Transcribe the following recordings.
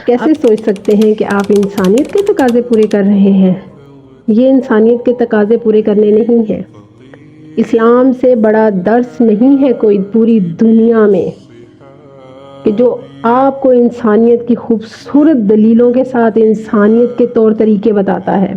کیسے سوچ سکتے ہیں کہ آپ انسانیت کے تقاضے پورے کر رہے ہیں؟ یہ انسانیت کے تقاضے پورے کرنے نہیں ہیں۔ اسلام سے بڑا درس نہیں ہے کوئی پوری دنیا میں کہ جو آپ کو انسانیت کی خوبصورت دلیلوں کے ساتھ انسانیت کے طور طریقے بتاتا ہے۔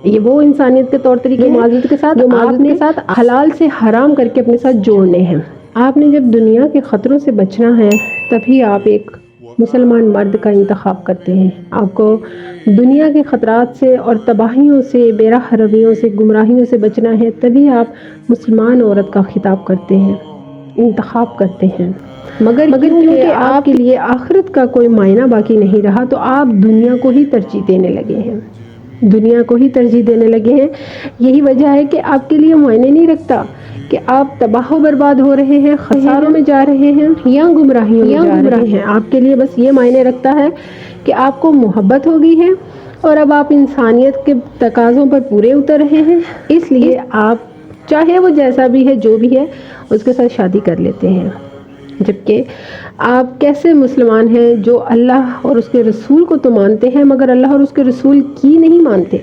یہ وہ انسانیت کے طور طریقے معذرت کے ساتھ آپ نے حلال سے حرام کر کے اپنے ساتھ جوڑنے ہیں۔ آپ نے جب دنیا کے خطروں سے بچنا ہے تبھی آپ ایک مسلمان مرد کا انتخاب کرتے ہیں۔ آپ کو دنیا کے خطرات سے اور تباہیوں سے، بے راہ رویوں سے، گمراہیوں سے بچنا ہے تبھی آپ مسلمان عورت کا خطاب کرتے ہیں، انتخاب کرتے ہیں۔ مگر کیونکہ آپ کے لیے آخرت کا کوئی معنی باقی نہیں رہا تو آپ دنیا کو ہی ترجیح دینے لگے ہیں، دنیا کو ہی ترجیح دینے لگے ہیں۔ یہی وجہ ہے کہ آپ کے لیے معنی نہیں رکھتا کہ آپ تباہ و برباد ہو رہے ہیں، خساروں میں جا رہے ہیں یا گمراہیوں میں جا رہے ہیں۔ آپ کے لیے بس یہ معنی رکھتا ہے کہ آپ کو محبت ہو گئی ہے اور اب آپ انسانیت کے تقاضوں پر پورے اتر رہے ہیں، اس لیے آپ چاہے وہ جیسا بھی ہے، جو بھی ہے، اس کے ساتھ شادی کر لیتے ہیں۔ جبکہ آپ کیسے مسلمان ہیں جو اللہ اور اس کے رسول کو تو مانتے ہیں مگر اللہ اور اس کے رسول کی نہیں مانتے؟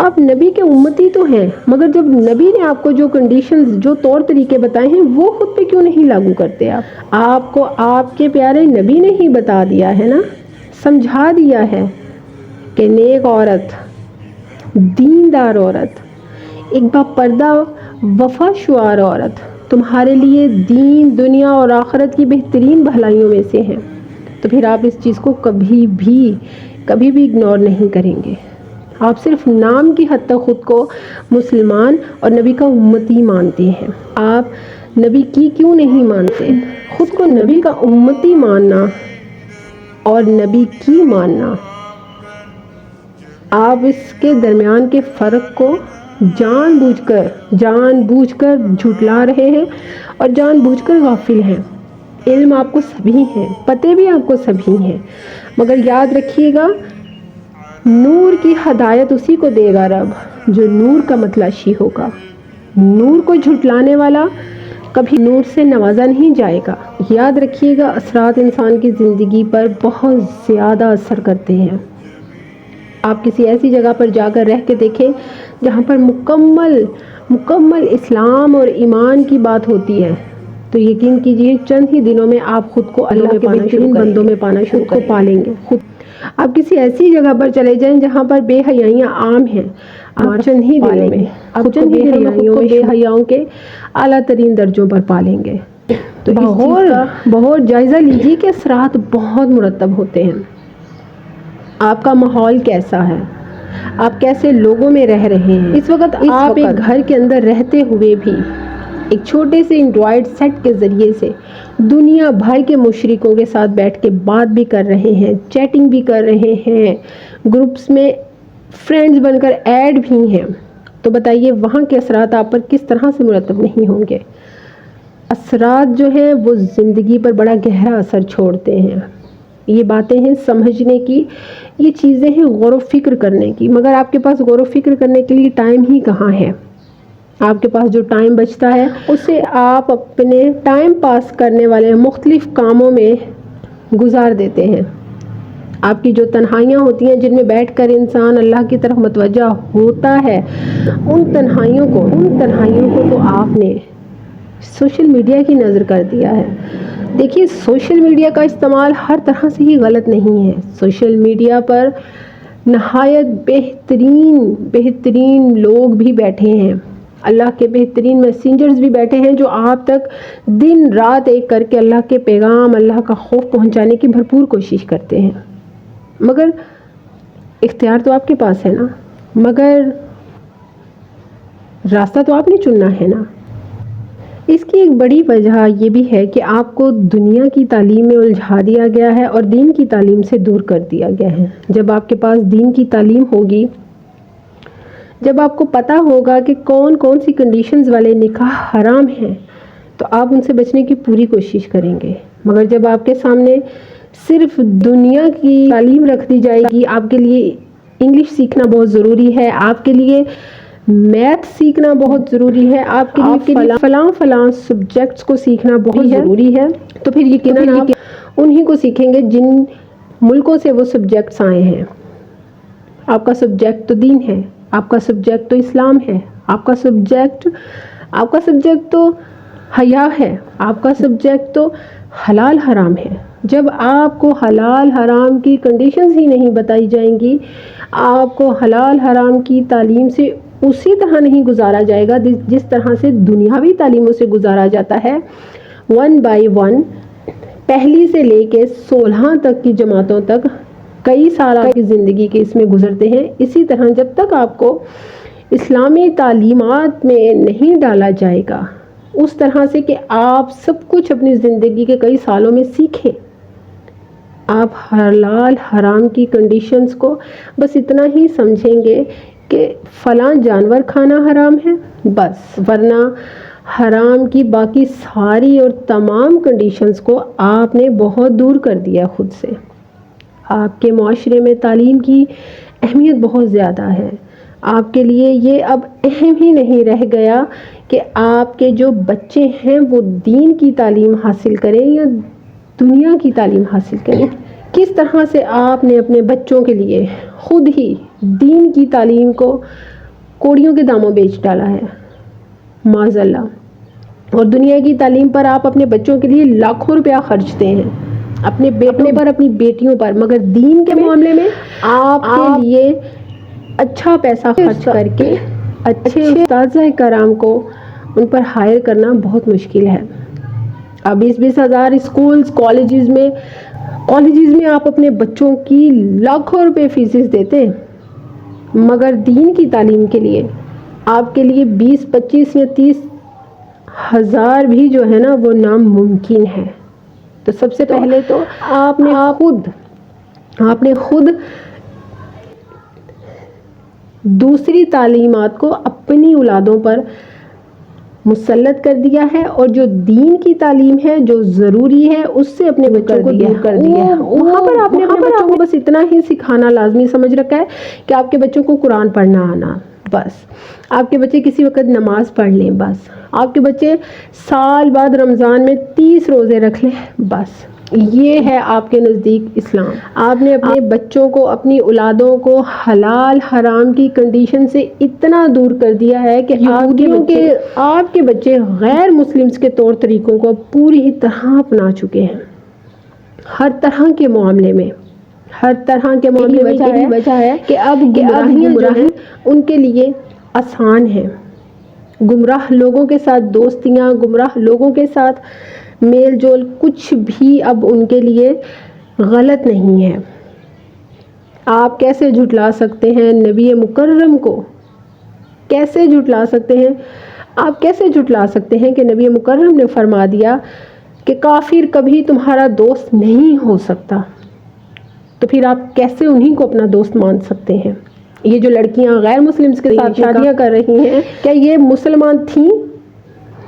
آپ نبی کے امتی تو ہیں مگر جب نبی نے آپ کو جو کنڈیشنز، جو طور طریقے بتائے ہیں وہ خود پہ کیوں نہیں لاگو کرتے؟ آپ کو آپ کے پیارے نبی نے ہی بتا دیا ہے نا، سمجھا دیا ہے کہ نیک عورت، دیندار عورت، ایک با پردہ وفا شعار عورت تمہارے لیے دین، دنیا اور آخرت کی بہترین بھلائیوں میں سے ہے، تو پھر آپ اس چیز کو کبھی بھی اگنور نہیں کریں گے۔ آپ صرف نام کی حد تک خود کو مسلمان اور نبی کا امتی مانتے ہیں۔ آپ نبی کی کیوں نہیں مانتے؟ خود کو نبی کا امتی ماننا اور نبی کی ماننا، آپ اس کے درمیان کے فرق کو جان بوجھ کر جھٹلا رہے ہیں اور جان بوجھ کر غافل ہیں۔ علم آپ کو سبھی ہیں، پتے بھی آپ کو سبھی ہیں، مگر یاد رکھیے گا نور کی ہدایت اسی کو دے گا رب جو نور کا متلاشی ہوگا۔ نور کو جھٹلانے والا کبھی نور سے نوازا نہیں جائے گا۔ یاد رکھیے گا اثرات انسان کی زندگی پر بہت زیادہ اثر کرتے ہیں۔ آپ کسی ایسی جگہ پر جا کر رہ کے دیکھیں جہاں پر مکمل اسلام اور ایمان کی بات ہوتی ہے تو یقین کیجئے چند ہی دنوں میں آپ خود کو اللہ کے بہترین بندوں میں پانا شروع کو پالیں گے۔ آپ کسی ایسی جگہ پر چلے جائیں جہاں پر بے حیائیاں عام ہیں، آپ چند ہی دنوں میں بے حیاؤں کے اعلیٰ ترین درجوں پر پالیں گے۔ تو بہت جائزہ لیجیے کہ اثرات بہت مرتب ہوتے ہیں۔ آپ کا ماحول کیسا ہے؟ آپ کیسے لوگوں میں رہ رہے ہیں؟ اس وقت آپ ایک گھر کے اندر رہتے ہوئے بھی ایک چھوٹے سے اینڈرائڈ سیٹ کے ذریعے سے دنیا بھر کے مشرکوں کے ساتھ بیٹھ کے بات بھی کر رہے ہیں، چیٹنگ بھی کر رہے ہیں، گروپس میں فرینڈز بن کر ایڈ بھی ہیں، تو بتائیے وہاں کے اثرات آپ پر کس طرح سے مرتب نہیں ہوں گے؟ اثرات جو ہیں وہ زندگی پر بڑا گہرا اثر چھوڑتے ہیں۔ یہ باتیں ہیں سمجھنے کی، یہ چیزیں ہیں غور و فکر کرنے کی، مگر آپ کے پاس غور و فکر کرنے کے لیے ٹائم ہی کہاں ہے؟ آپ کے پاس جو ٹائم بچتا ہے اسے آپ اپنے ٹائم پاس کرنے والے مختلف کاموں میں گزار دیتے ہیں۔ آپ کی جو تنہائیاں ہوتی ہیں جن میں بیٹھ کر انسان اللہ کی طرف متوجہ ہوتا ہے، ان تنہائیوں کو تو آپ نے سوشل میڈیا کی نظر کر دیا ہے۔ دیکھیے سوشل میڈیا کا استعمال ہر طرح سے ہی غلط نہیں ہے۔ سوشل میڈیا پر نہایت بہترین لوگ بھی بیٹھے ہیں، اللہ کے بہترین میسنجرز بھی بیٹھے ہیں جو آپ تک دن رات ایک کر کے اللہ کے پیغام، اللہ کا خوف پہنچانے کی بھرپور کوشش کرتے ہیں، مگر اختیار تو آپ کے پاس ہے نا، مگر راستہ تو آپ نے چننا ہے نا۔ اس کی ایک بڑی وجہ یہ بھی ہے کہ آپ کو دنیا کی تعلیم میں الجھا دیا گیا ہے اور دین کی تعلیم سے دور کر دیا گیا ہے۔ جب آپ کے پاس دین کی تعلیم ہوگی، جب آپ کو پتہ ہوگا کہ کون کون سی کنڈیشنز والے نکاح حرام ہیں تو آپ ان سے بچنے کی پوری کوشش کریں گے، مگر جب آپ کے سامنے صرف دنیا کی تعلیم رکھ دی جائے گی، آپ کے لیے انگلش سیکھنا بہت ضروری ہے، آپ کے لیے میتھ سیکھنا بہت ضروری ہے، آپ کے لیے فلاں سبجیکٹس کو سیکھنا بہت ضروری ہے، تو پھر یقیناً آپ انہی کو سیکھیں گے جن ملکوں سے وہ سبجیکٹس آئے ہیں. آپ کا سبجیکٹ تو دین ہے, آپ کا سبجیکٹ تو اسلام ہے, آپ کا سبجیکٹ تو حیا ہے, آپ کا سبجیکٹ تو حلال حرام ہے. جب آپ کو حلال حرام کی کنڈیشنز ہی نہیں بتائی جائیں گی, آپ کو حلال حرام کی تعلیم سے اسی طرح نہیں گزارا جائے گا جس طرح سے دنیاوی تعلیموں سے گزارا جاتا ہے, 1 by 1 پہلی سے لے کے 16 تک کی جماعتوں تک کئی سال آپ کی زندگی کے اس میں گزرتے ہیں. اسی طرح جب تک آپ کو اسلامی تعلیمات میں نہیں ڈالا جائے گا اس طرح سے کہ آپ سب کچھ اپنی زندگی کے کئی سالوں میں سیکھیں, آپ حلال حرام کی کنڈیشنز کو بس اتنا ہی سمجھیں گے کہ فلاں جانور کھانا حرام ہے بس, ورنہ حرام کی باقی ساری اور تمام کنڈیشنز کو آپ نے بہت دور کر دیا خود سے. آپ کے معاشرے میں تعلیم کی اہمیت بہت زیادہ ہے. آپ کے لیے یہ اب اہم ہی نہیں رہ گیا کہ آپ کے جو بچے ہیں وہ دین کی تعلیم حاصل کریں یا دنیا کی تعلیم حاصل کریں. کس طرح سے آپ نے اپنے بچوں کے لیے خود ہی دین کی تعلیم کو کوڑیوں کے داموں بیچ ڈالا ہے معاذ اللہ, اور دنیا کی تعلیم پر آپ اپنے بچوں کے لیے لاکھوں روپیہ خرچتے ہیں, اپنے بیٹوں پر, اپنی بیٹیوں پر, مگر دین کے معاملے میں آپ کے لیے اچھا پیسہ خرچ کر کے اچھے اساتذہ کرام کو ان پر ہائر کرنا بہت مشکل ہے. اب 20-20 ہزار اسکولز کالجز میں آپ اپنے بچوں کی لاکھوں روپے فیسز دیتے, مگر دین کی تعلیم کے لیے آپ کے لیے 20-25 یا 30 ہزار بھی جو ہے نا وہ ناممکن ہے. تو سب سے پہلے تو آپ نے خود دوسری تعلیمات کو اپنی اولادوں پر مسلط کر دیا ہے, اور جو دین کی تعلیم ہے جو ضروری ہے اس سے اپنے بچوں کو دور کر دیا ہے. وہاں پر آپ نے اپنے بچوں کو بس اتنا ہی سکھانا لازمی سمجھ رکھا ہے کہ آپ کے بچوں کو قرآن پڑھنا آنا, بس آپ کے بچے کسی وقت نماز پڑھ لیں, بس آپ کے بچے سال بعد رمضان میں 30 روزے رکھ لیں, بس یہ ہے آپ کے نزدیک اسلام. آپ نے اپنے بچوں کو, اپنی اولادوں کو حلال حرام کی کنڈیشن سے اتنا دور کر دیا ہے کہ آپ کے بچے غیر مسلمز کے طور طریقوں کو پوری طرح اپنا چکے ہیں. ہر طرح کے معاملے میں یہی وجہ ہے کہ اب گمراہی ان کے لیے آسان ہے. گمراہ لوگوں کے ساتھ دوستیاں, گمراہ لوگوں کے ساتھ میل جول کچھ بھی اب ان کے لیے غلط نہیں ہے. آپ کیسے جھٹلا سکتے ہیں نبی مکرم کو, کیسے جھٹلا سکتے ہیں؟ آپ کیسے جھٹلا سکتے ہیں کہ نبی مکرم نے فرما دیا کہ کافر کبھی تمہارا دوست نہیں ہو سکتا, تو پھر آپ کیسے انہیں کو اپنا دوست مان سکتے ہیں؟ یہ جو لڑکیاں غیر مسلمز کے ساتھ شادیاں کر رہی ہیں, کیا یہ مسلمان تھیں؟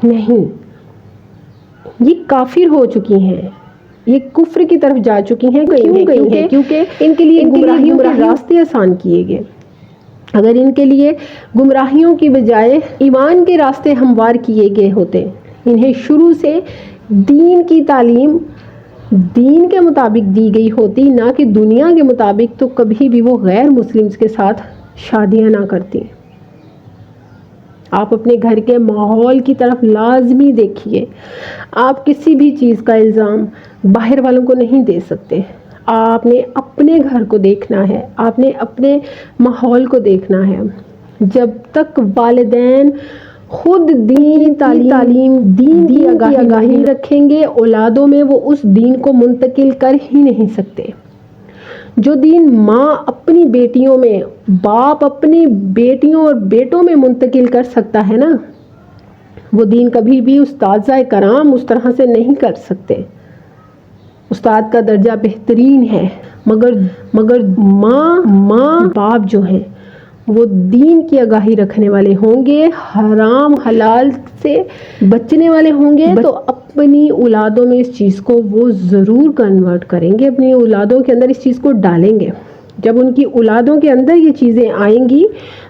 نہیں, یہ کافر ہو چکی ہیں, یہ کفر کی طرف جا چکی ہیں. کیونکہ ان کے لیے گمراہیوں کے راستے آسان کیے گئے. اگر ان کے لیے گمراہیوں کی بجائے ایمان کے راستے ہموار کیے گئے ہوتے, انہیں شروع سے دین کی تعلیم دین کے مطابق دی گئی ہوتی نہ کہ دنیا کے مطابق, تو کبھی بھی وہ غیر مسلمز کے ساتھ شادیاں نہ کرتی. آپ اپنے گھر کے ماحول کی طرف لازمی دیکھیے. آپ کسی بھی چیز کا الزام باہر والوں کو نہیں دے سکتے. آپ نے اپنے گھر کو دیکھنا ہے, آپ نے اپنے ماحول کو دیکھنا ہے. جب تک والدین خود دین کی آگاہی رکھیں گے, اولادوں میں وہ اس دین کو منتقل کر ہی نہیں سکتے. جو دین ماں اپنی بیٹیوں میں, باپ اپنی بیٹیوں اور بیٹوں میں منتقل کر سکتا ہے نا, وہ دین کبھی بھی اساتذہ کرام اس طرح سے نہیں کر سکتے. استاد کا درجہ بہترین ہے, مگر ماں باپ جو ہیں وہ دین کی آگاہی رکھنے والے ہوں گے, حرام حلال سے بچنے والے ہوں گے, تو اپنی اولادوں میں اس چیز کو وہ ضرور کنورٹ کریں گے, اپنی اولادوں کے اندر اس چیز کو ڈالیں گے. جب ان کی اولادوں کے اندر یہ چیزیں آئیں گی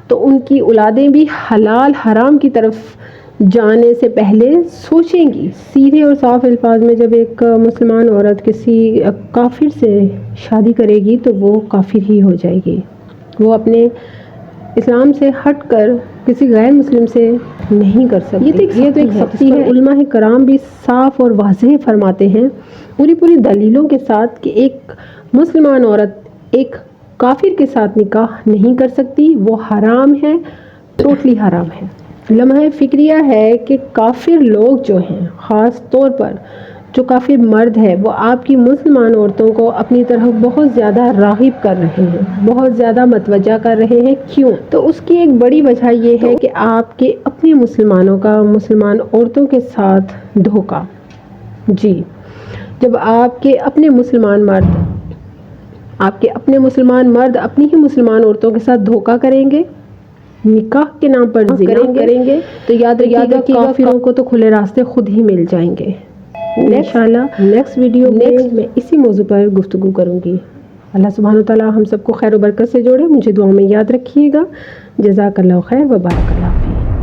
تو ان کی اولادیں بھی حلال حرام کی طرف جانے سے پہلے سوچیں گی. سیدھے اور صاف الفاظ میں جب ایک مسلمان عورت کسی کافر سے شادی کرے گی تو وہ کافر ہی ہو جائے گی. وہ اپنے اسلام سے ہٹ کر کسی غیر مسلم سے نہیں کر سکتی. یہ تو ایک سختی ہے. علماء کرام بھی صاف اور واضح فرماتے ہیں پوری دلیلوں کے ساتھ کہ ایک مسلمان عورت ایک کافر کے ساتھ نکاح نہیں کر سکتی. وہ حرام ہے، ٹوٹلی حرام ہے. لمحہ فکریہ ہے کہ کافر لوگ جو ہیں، خاص طور پر جو کافر مرد ہے، وہ آپ کی مسلمان عورتوں کو اپنی طرف بہت زیادہ راغب کر رہے ہیں، بہت زیادہ متوجہ کر رہے ہیں. کیوں؟ تو اس کی ایک بڑی وجہ یہ ہے کہ آپ کے اپنے مسلمانوں کا مسلمان عورتوں کے ساتھ دھوکہ. جی، جب آپ کے اپنے مسلمان مرد اپنی ہی مسلمان عورتوں کے ساتھ دھوکہ کریں گے، نکاح کے نام پر زنا کریں گے، تو یاد رکھیے کافروں کو تو کھلے راستے خود ہی مل جائیں گے. انشاءاللہ نیکسٹ ویڈیو میں اسی موضوع پر گفتگو کروں گی. اللہ سبحانہ وتعالی ہم سب کو خیر و برکت سے جوڑے. مجھے دعاؤں میں یاد رکھیے گا. جزاک اللہ خیر و بارک اللہ فیک.